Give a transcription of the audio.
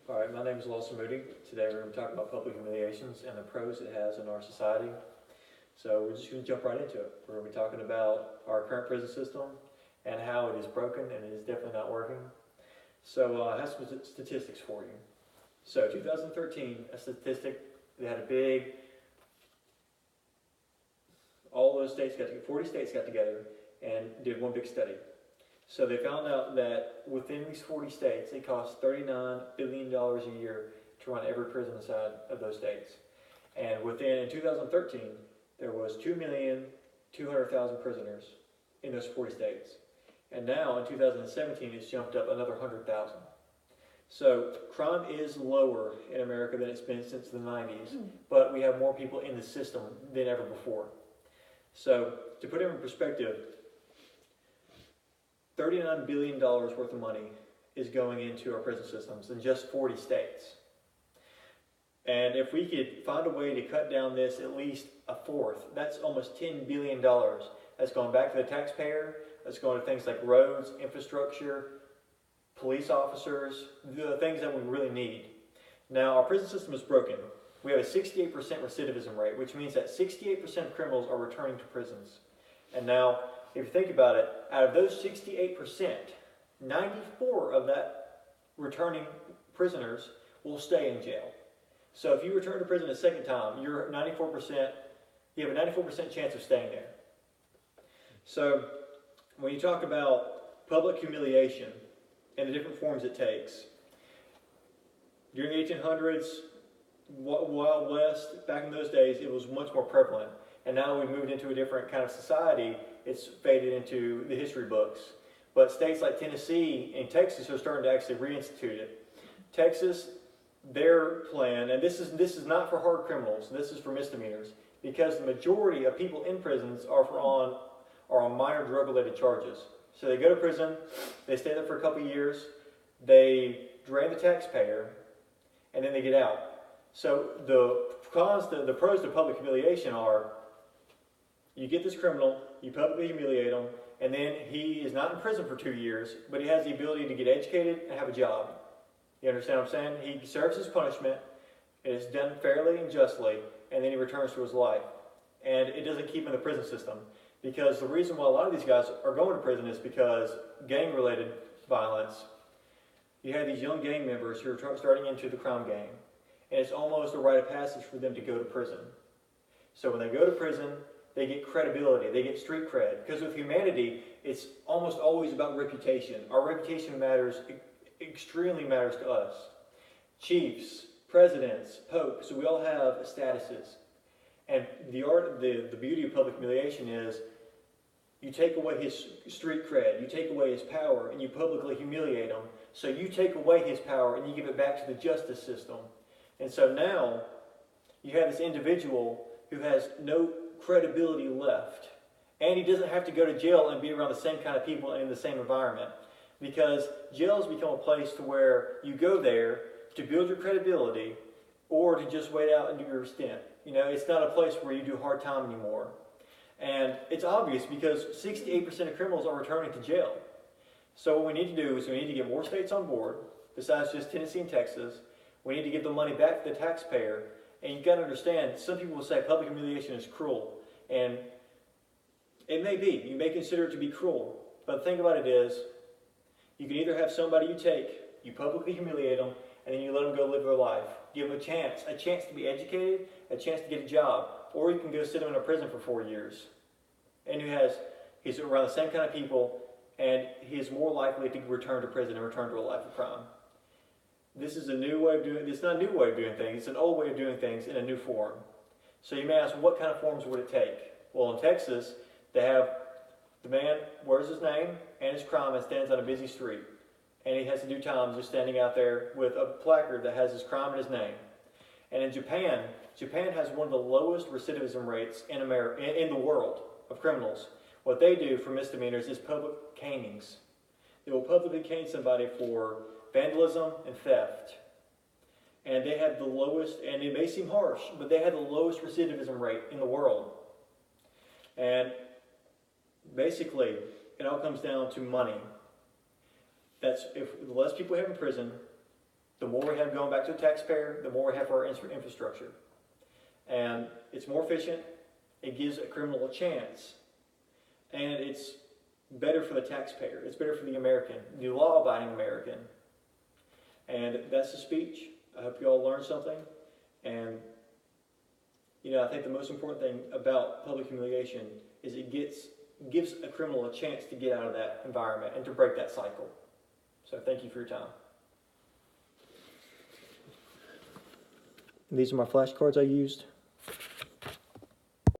All right, my name is Lawson Moody. Today we're going to talk about public humiliations and the pros it has in our society. So we're just going to jump right into it. We're going to be talking about our current prison system and how it is broken and it is definitely not working. So I have some statistics for you. So 2013, a statistic that had a big, all those states got together, 40 states got together and did one big study. So they found out that within these 40 states, it costs $39 billion a year to run every prison inside of those states. And in 2013, there was 2,200,000 prisoners in those 40 states. And now in 2017, it's jumped up another 100,000. So crime is lower in America than it's been since the 90s, but we have more people in the system than ever before. So to put it in perspective, $39 billion worth of money is going into our prison systems in just 40 states. And if we could find a way to cut down this at least a fourth, that's almost $10 billion. That's going back to the taxpayer, that's going to things like roads, infrastructure, police officers, the things that we really need. Now, our prison system is broken. We have a 68% recidivism rate, which means that 68% of criminals are returning to prisons. And now, if you think about it, out of those 68%, 94 of that returning prisoners will stay in jail. So if you return to prison a second time, you have a 94% chance of staying there. So when you talk about public humiliation and the different forms it takes, during the 1800s, Wild West, back in those days, it was much more prevalent. And now we've moved into a different kind of society. It's faded into the history books. But states like Tennessee and Texas are starting to actually reinstitute it. Texas, their plan, and this is not for hard criminals, this is for misdemeanors, because the majority of people in prisons are on minor drug-related charges. So they go to prison, they stay there for a couple of years, they drain the taxpayer, and then they get out. So the pros to public humiliation are, you get this criminal, you publicly humiliate him, and then he is not in prison for 2 years, but he has the ability to get educated and have a job. You understand what I'm saying? He serves his punishment, it is done fairly and justly, and then he returns to his life. And it doesn't keep him in the prison system. Because the reason why a lot of these guys are going to prison is because gang-related violence. You have these young gang members who are starting into the crime gang, and it's almost a rite of passage for them to go to prison. So when they go to prison, they get credibility, they get street cred. Because with humanity, it's almost always about reputation. Our reputation extremely matters to us. Chiefs, presidents, popes, so we all have statuses. And the beauty of public humiliation is you take away his street cred, you take away his power, and you publicly humiliate him. So you take away his power and you give it back to the justice system. And so now you have this individual who has no credibility left. And he doesn't have to go to jail and be around the same kind of people and in the same environment. Because jail has become a place to where you go there to build your credibility or to just wait out and do your stint. You know, it's not a place where you do hard time anymore. And it's obvious because 68% of criminals are returning to jail. So what we need to do is we need to get more states on board, besides just Tennessee and Texas. We need to give the money back to the taxpayer. And you've got to understand, some people will say public humiliation is cruel. And it may be. You may consider it to be cruel. But the thing about it is, you can either have somebody you publicly humiliate them, and then you let them go live their life. Give them a chance to be educated, a chance to get a job. Or you can go sit him in a prison for 4 years. And he's around the same kind of people, and he's more likely to return to prison and return to a life of crime. This is a new way of doing, it's not a new way of doing things, it's an old way of doing things in a new form. So you may ask, what kind of forms would it take? Well, in Texas, they have the man wears his name and his crime and stands on a busy street. And he has to do time just standing out there with a placard that has his crime and his name. And in Japan has one of the lowest recidivism rates in the world of criminals. What they do for misdemeanors is public canings. They will publicly cane somebody for vandalism and theft. And they have the lowest, and it may seem harsh, but they have the lowest recidivism rate in the world. And basically, it all comes down to money. If the less people have in prison, The more we have going back to the taxpayer, the more we have for our infrastructure. And it's more efficient, it gives a criminal a chance, and it's better for the taxpayer, it's better for the American, the law-abiding American. And that's the speech. I hope you all learned something. And I think the most important thing about public humiliation is it gives a criminal a chance to get out of that environment and to break that cycle. So thank you for your time. These are my flashcards I used.